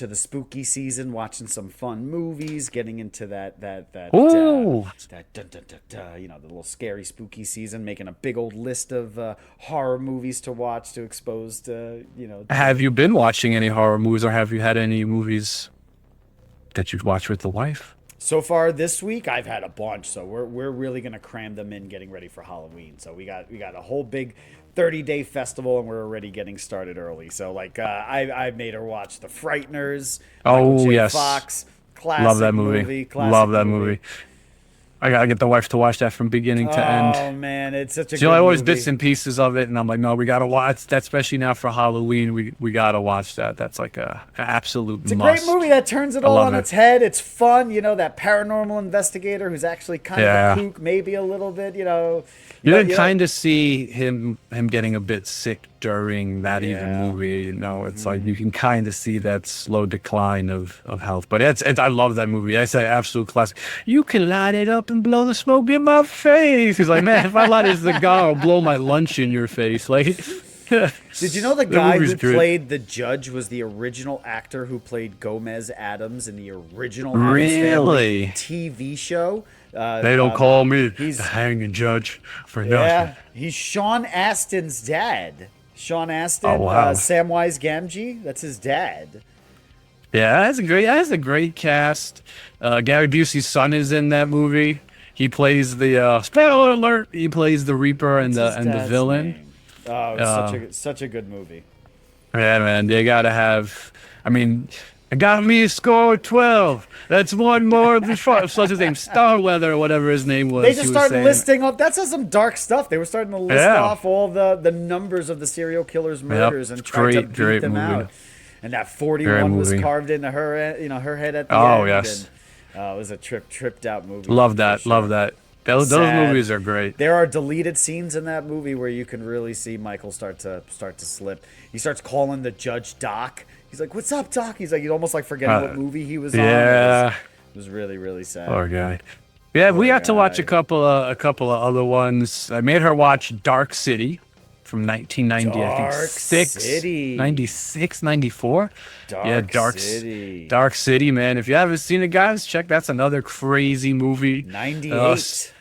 into the spooky season, watching some fun movies, getting into Ooh, that dun, dun, dun, dun, the little scary spooky season, making a big old list of horror movies to watch to expose have you been watching any horror movies, or have you had any movies that you've watched with the wife? So far this week, I've had a bunch, so we're really gonna cram them in, getting ready for Halloween. So we got a whole big 30-day festival, and we're already getting started early. So like I made her watch the Frighteners, Michael Oh J. yes, Fox, love classic that movie. movie, classic Love that movie. movie. I gotta get the wife to watch that from beginning to end. Oh man, it's such a She only good always bits movie. and pieces of it, and I'm like, no, we gotta watch that, especially now for Halloween. We gotta watch that. That's like a absolute It's a great must. movie that turns it I all love on it. its head. It's fun, that paranormal investigator who's actually kind of a Yeah. kook, maybe a little bit, you know. You You know, can you know. kind of see him getting a bit sick during that even Yeah. movie. It's like you can kind of see that slow decline of health. But it's I love that movie. It's an absolute classic. You can light it up and blow the smoke in my face. He's like, man, if I light a cigar, I'll blow my lunch in your face. Like, Did you know the that guy movie's who great. played the judge was the original actor who played Gomez Adams in the original Adams Family Really? TV show? They don't call me he's the hanging judge for yeah, nothing. he's Sean Astin's dad. Sean Astin, Oh wow. Samwise Gamgee, that's his dad. Yeah, that's a great cast. Gary Busey's son is in that movie. He plays the spoiler alert. He plays the Reaper and What's the his and the dad's villain. name? Oh, it's such a good movie. Yeah, man, they gotta have. I mean, I got me a score of 12. That's one more before. What's his name? Starweather or whatever his name was. They He just was started saying. listing off. That's some dark stuff. They were starting to list Yeah. off all the numbers of the serial killer's murders and try to beat Great them movie. out. And that Great 41 was movie. carved into her head at the Oh end. yes, And, it was a tripped out movie. love for that. sure. Love that. Those Sad. movies are great. There are deleted scenes in that movie where you can really see Michael start to slip. He starts calling the judge Doc. He's like, "What's up, Doc?" He's like, he's almost like forgetting what movie he was on. Yeah. It was really, really sad. Poor guy. Yeah, we Poor got to watch guy. a couple of other ones. I made her watch Dark City from 1990, I think Dark 6, City. 96, 94. Yeah, City. Dark City, man. If you haven't seen it, guys, check. That's another crazy movie. 98.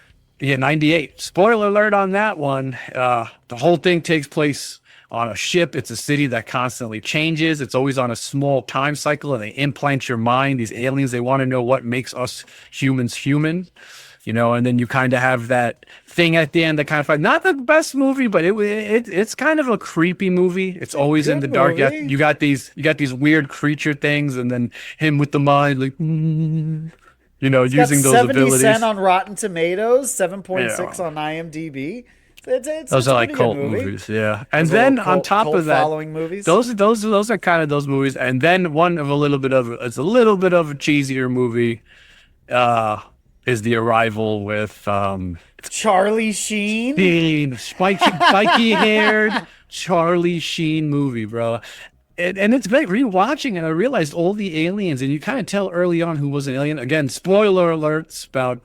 Yeah, 98. Spoiler alert on that one. The whole thing takes place on a ship. It's a city that constantly changes. It's always on a small time cycle, and they implant your mind. These aliens, they want to know what makes us humans human. And then you kind of have that thing at the end that kind of not the best movie, but it's kind of a creepy movie. It's always in good the dark. movie. You got these weird creature things, and then him with the mind, like using Got those 70 abilities. cent on Rotten Tomatoes, 7.6 Yeah. on IMDb. It's Those a are like pretty good cult movie. movies, yeah. And Those then little on top cult of that, following movies. those are kind of those movies. And then one of it's a little bit of a cheesier movie, is The Arrival with Charlie Sheen. spiky haired Charlie Sheen movie, bro. And it's great rewatching, and I realized all the aliens, and you kind of tell early on who was an alien. Again, spoiler alerts about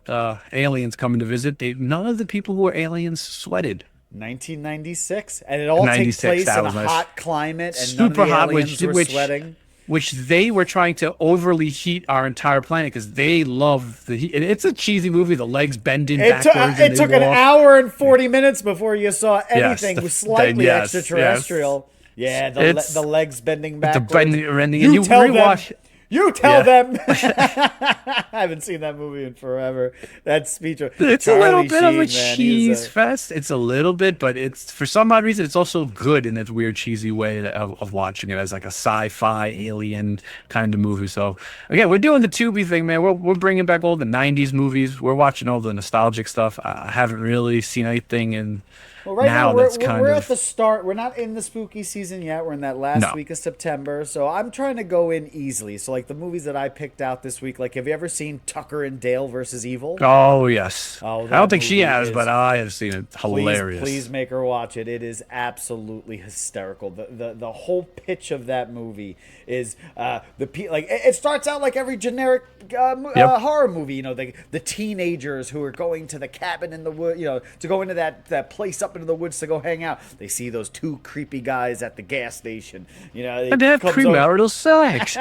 aliens coming to visit. None of the people who were aliens sweated. 1996, and it all takes 96, place that in a was nice. hot climate, and none of Super the hot, aliens were sweating. which they were trying to overly heat our entire planet because they love the heat. And it's a cheesy movie. The legs bending It, took backwards. it took an hour and 40 minutes before you saw anything the- slightly yes, extraterrestrial. Yeah, It's- the legs bending the backwards. bending, and You you tell them. rewatch. You tell Yeah. them. I haven't seen that movie in forever. That speech. It's a little Charlie bit of a Sheen, man, cheese fest. It's a little bit, but it's for some odd reason it's also good in its weird cheesy way of watching it as like a sci-fi alien kind of movie. So again, we're doing the Tubi thing, man. We're bringing back all the '90s movies. We're watching all the nostalgic stuff. I haven't really seen anything in. Well, right now, that's we're at the start. We're not in the spooky season yet. We're in that last No. week of September. So I'm trying to go in easily. So like the movies that I picked out this week, like have you ever seen Tucker and Dale versus Evil? Oh yes. Oh, I that don't think she movie has, is- but I have seen it. Hilarious. Please make her watch it. It is absolutely hysterical. The whole pitch of that movie is it starts out like every generic horror movie. The teenagers who are going to the cabin in the wood, to go into that place up into the woods to go hang out. They see those two creepy guys at the gas station. You know, And they have premarital sex.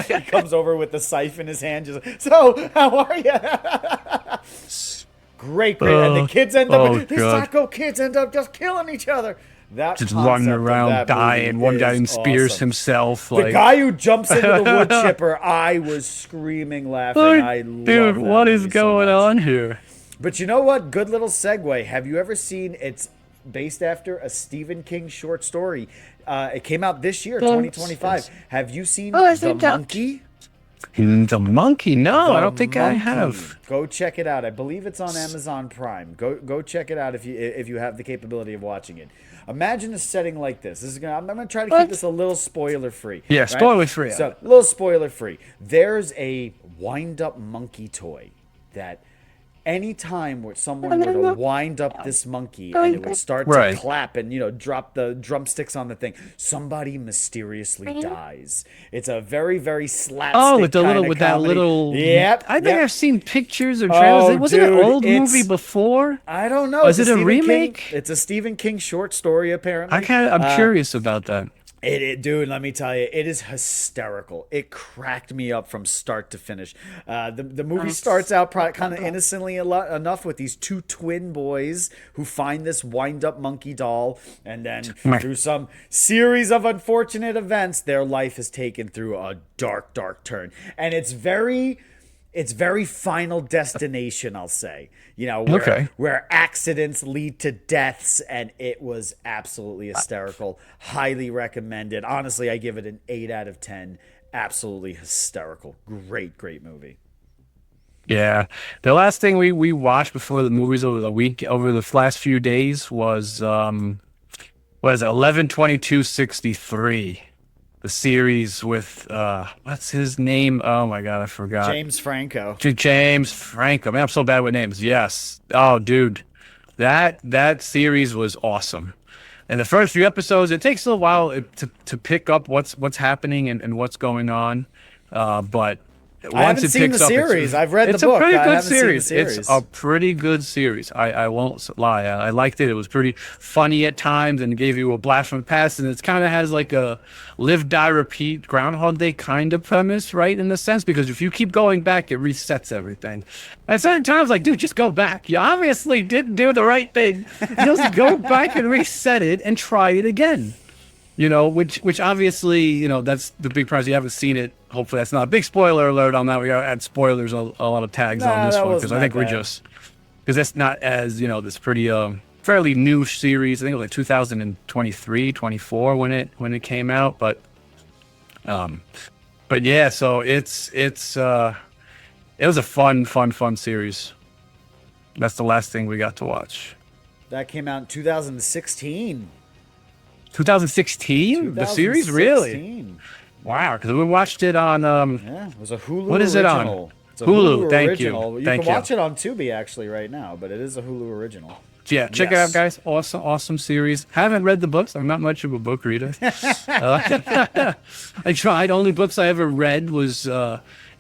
he comes over with the scythe in his hand. Just so, how are you? Great. And the kids end up. These psycho kids end up just killing each other. That just running around dying. One guy spears himself. The guy who jumps into the wood chipper, I was screaming, laughing. I love dude, that what is movie going so much. on here? But you know what? Good little segue. Have you ever seen? It's based after a Stephen King short story. It came out this year, 2025. Have you seen The Monkey? The Monkey? No, I don't think I have. Go check it out. I believe it's on Amazon Prime. Go check it out if you have the capability of watching it. Imagine a setting like this. I'm gonna try to keep this a little spoiler free. Yeah, right? spoiler free. So a little spoiler free. There's a wind up monkey toy that anytime where someone were to wind up this monkey and it would start to clap and, you know, drop the drumsticks on the thing, somebody mysteriously dies. It's a very, very slapstick with the little, with comedy. that little. Yep. I think I've seen pictures or trailers. Was it an old movie before? I don't know. Is it a remake? It's a Stephen King short story, apparently. I'm curious about that. Dude, let me tell you, it is hysterical. It cracked me up from start to finish. The movie starts out kind of innocently enough with these two twin boys who find this wind-up monkey doll, and then through some series of unfortunate events, their life is taken through a dark, dark turn. And it's very Final Destination, I'll say. You know, where accidents lead to deaths, and it was absolutely hysterical. Highly recommended. Honestly, I give it an 8 out of 10. Absolutely hysterical. Great, great movie. Yeah. The last thing we watched before the movies over the last few days was 11/22/63. The series with what's his name? Oh my god, I forgot. James Franco. James Franco. Man, I'm so bad with names. Yes. Oh, dude, that series was awesome. And the first few episodes, it takes a little while to pick up what's happening and what's going on. But I haven't seen the series. I've read the book. It's a pretty good series. It's a pretty good series. I won't lie. I liked it. It was pretty funny at times and gave you a blast from the past. And it kind of has like a live, die, repeat Groundhog Day kind of premise, right? In the sense, because if you keep going back, it resets everything. At certain times, like, dude, just go back. You obviously didn't do the right thing. Just go back and reset it and try it again. You know, which obviously, you know, that's the big prize. You haven't seen it. Hopefully that's not a big spoiler alert on that. We gotta add spoilers, a lot of tags on this one, because I think because that's not as, you know, this pretty fairly new series. I think it was like 2023, 24 when it came out. But yeah, so it was a fun series. That's the last thing we got to watch. That came out in 2016. 2016? The series, really? Wow, because we watched it on it was a Hulu. What is original. it on? It's a Hulu. Thank original. you. You can watch it on Tubi actually right now, but it is a Hulu original. Yeah, check it out, guys. Awesome series. Haven't read the books. I'm not much of a book reader. I tried. Only books I ever read was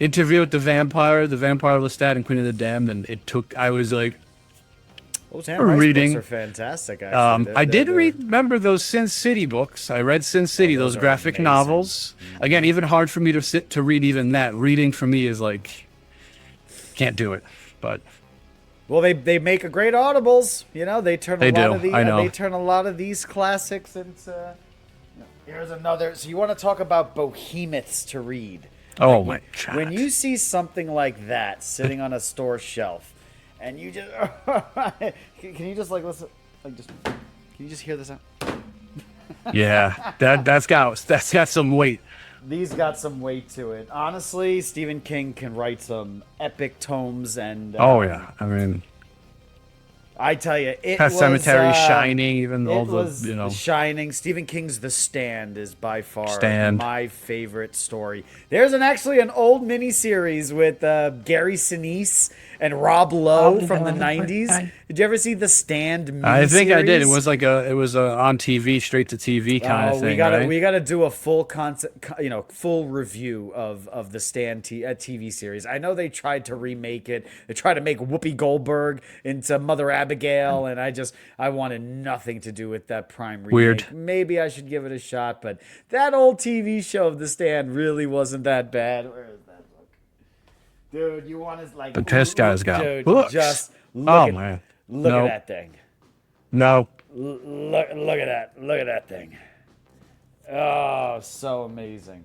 Interview with the Vampire, Lestat, and Queen of the Damned, and I was like, those reading books are fantastic. Actually, I did remember those Sin City books. I read Sin City, those graphic novels. Again, even hard for me to sit to read even that. Reading for me is like, can't do it. But well, they make a great audibles. You know, they turn a lot of these classics into. Here's another. So you want to talk about behemoths to read? Oh my god! When you see something like that sitting on a store shelf. And you just can you just like listen, like just can you just hear this out? Yeah, that's got some weight. These got some weight to it. Honestly, Stephen King can write some epic tomes, and oh yeah, I mean, I tell you, Pet Cemetery, Shining, even all the Shining. Stephen King's The Stand is by far my favorite story. There's actually an old miniseries with Gary Sinise and Rob Lowe from the '90s. Did you ever see the Stand miniseries? I think I did. It was like on TV, straight to TV kind of thing. We gotta do a full full review of the Stand TV series. I know they tried to remake it. They tried to make Whoopi Goldberg into Mother Abigail, and I wanted nothing to do with that Prime remake. Weird. Maybe I should give it a shot, but that old TV show of the Stand really wasn't that bad. Where is that book? Dude, you want to like... The test guy's got books. Just look at that thing. No. Look at that. Look at that thing. Oh, so amazing.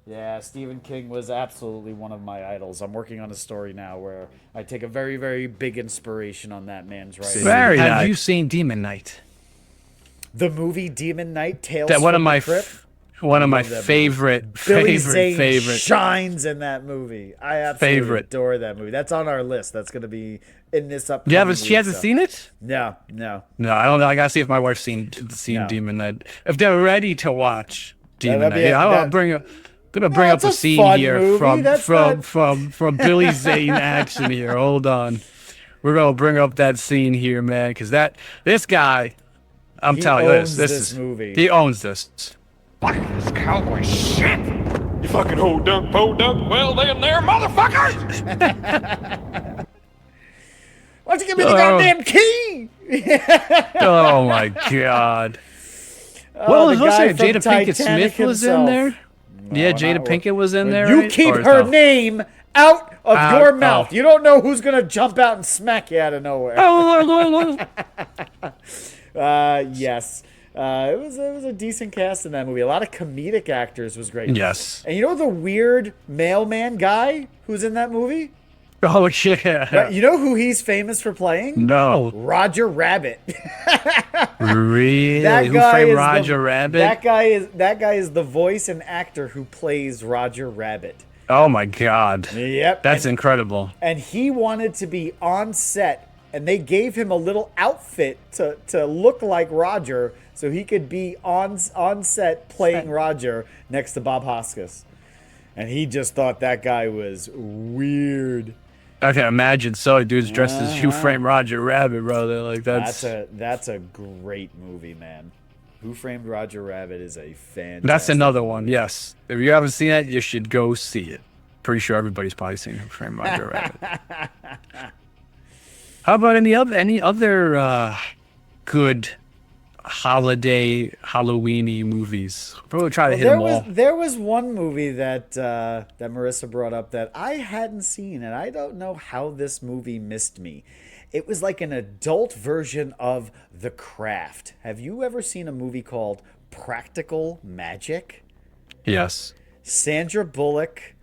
Yeah, Stephen King was absolutely one of my idols. I'm working on a story now where I take a very, very big inspiration on that man's writing. Have you seen Demon Knight? The movie Demon Knight, Tales that from the Crypt? One of my favorite shines in that movie. I absolutely adore that movie. That's on our list. That's going to be in this upcoming week. She hasn't seen it? No. I don't know. I got to see if my wife's seen Demon Knight. If they're ready to watch Demon Knight. I'm going to bring up a scene here from Billy Zane action here. Hold on. We're going to bring up that scene here, man, because this guy, I'm telling you this movie. He owns this. Fuck this cowboy shit! You fucking hold up, well then there, motherfuckers! Why don't you give me the goddamn key? Oh my god. Let's say Jada Pinkett Smith was in there. Yeah, Jada Pinkett was in there. You keep her name out of your mouth. You don't know who's gonna jump out and smack you out of nowhere. Yes. It was a decent cast in that movie. A lot of comedic actors was great. Yes. And you know the weird mailman guy who's in that movie? Oh shit! Right, you know who he's famous for playing? No. Roger Rabbit. Really? Who framed Roger Rabbit? That guy is the voice and actor who plays Roger Rabbit. Oh my god. Yep. That's incredible. And he wanted to be on set, and they gave him a little outfit to look like Roger, so he could be on set playing Roger next to Bob Hoskins. And he just thought that guy was weird. I can imagine so. Dude's dressed as Who Framed Roger Rabbit, brother. Like that's a great movie, man. Who Framed Roger Rabbit is a fantastic. That's another one. Yes. If you haven't seen that, you should go see it. Pretty sure everybody's probably seen Who Framed Roger Rabbit. How about any other good holiday Halloweeny movies? Probably try to hit them all. There was one movie that Marissa brought up that I hadn't seen, and I don't know how this movie missed me. It was like an adult version of The Craft. Have you ever seen a movie called Practical Magic? Yes. Sandra Bullock,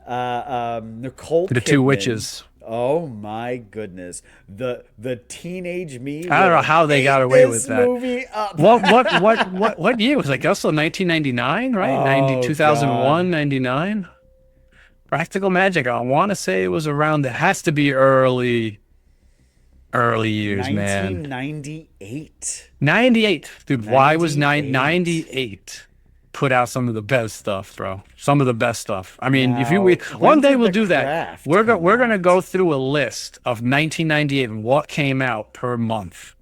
Nicole Kidman. The two witches. Oh my goodness! The teenage me. I don't know how they got away with that. Movie up. What year was it? Like also 1999, right? 2001, 99. Practical Magic. I want to say it was around. It has to be early years, man. 1998. 98, dude. Why was 98? Put out some of the best stuff, bro. Some of the best stuff. I mean, one day we'll do that. We're gonna go through a list of 1998 and what came out per month,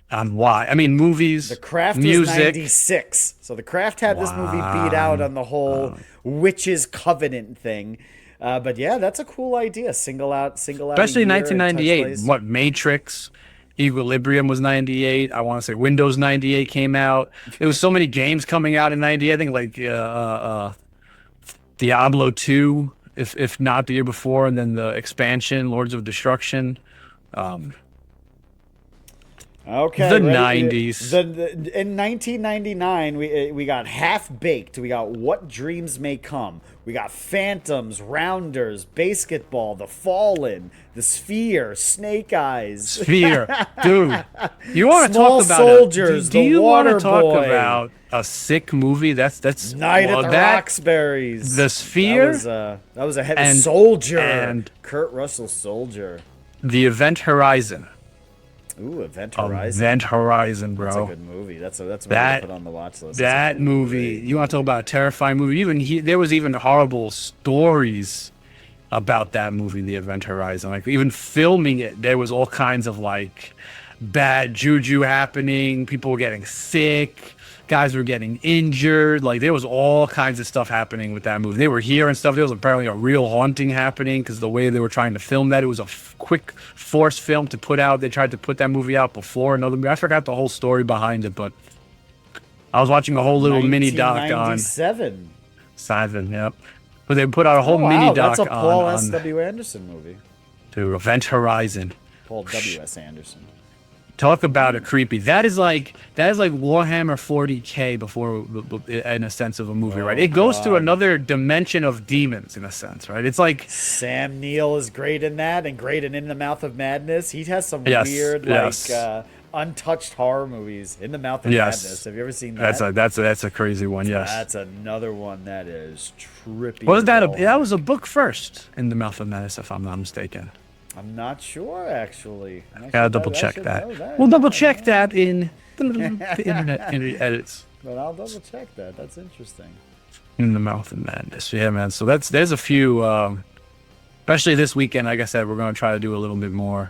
and why. I mean, movies. The Craft music. was 96, so The Craft had this movie beat out on the whole witches covenant thing. But yeah, that's a cool idea. Single out. Especially 1998. What Matrix? Equilibrium was 98. I want to say Windows 98 came out. There was so many games coming out in 98. I think like Diablo 2, if not the year before, and then the expansion, Lords of Destruction. Okay. The 90s. In 1999, we got Half Baked. We got What Dreams May Come. We got Phantoms, Rounders, Basketball, The Fallen, The Sphere, Snake Eyes. Sphere, dude. You want to talk about Soldiers? Do you want to talk Waterboy. About a sick movie? That's Night at the Roxbury's. The Sphere. That was a heavy Soldier. And Kurt Russell Soldier. The Event Horizon. Ooh, Event Horizon. Event Horizon, bro. That's a good movie. That's what I put on the watch list. That movie. You want to talk about a terrifying movie? There was even horrible stories about that movie, The Event Horizon. Like even filming it, there was all kinds of like bad juju happening. People were getting sick. Guys were getting injured. Like there was all kinds of stuff happening with that movie. They were here and stuff. There was apparently a real haunting happening because the way they were trying to film that, it was a quick force film to put out. They tried to put that movie out before another movie. I forgot the whole story behind it, but I was watching a whole little mini doc on 7. Yep. But they put out a whole mini doc that's a Paul on S.W. Anderson movie. to Event Horizon. Paul W.S. Anderson. Talk about a creepy. That is like Warhammer 40K before, in a sense of a movie, right? It goes through another dimension of demons, in a sense, right? It's like Sam Neill is great in that, and great in the Mouth of Madness. He has some Yes, weird, yes. untouched horror movies. In the Mouth of Madness. Have you ever seen that? That's a crazy one. Yes, That's another one that is trippy. wasn't that that was a book first, In the Mouth of Madness, if I'm not mistaken. I'm not sure, actually. Gotta double check that. We'll double check that in the internet edits. But I'll double check that. That's interesting. In the Mouth of Madness. Yeah, man. So there's a few, especially this weekend. Like I said, we're gonna try to do a little bit more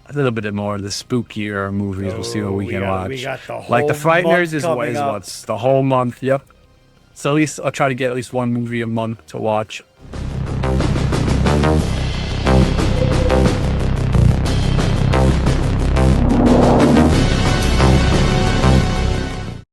of the spookier movies. We'll see what we can watch. We got the whole Like the Frightners is coming up. what's the whole month. Yep. So at least I'll try to get at least one movie a month to watch.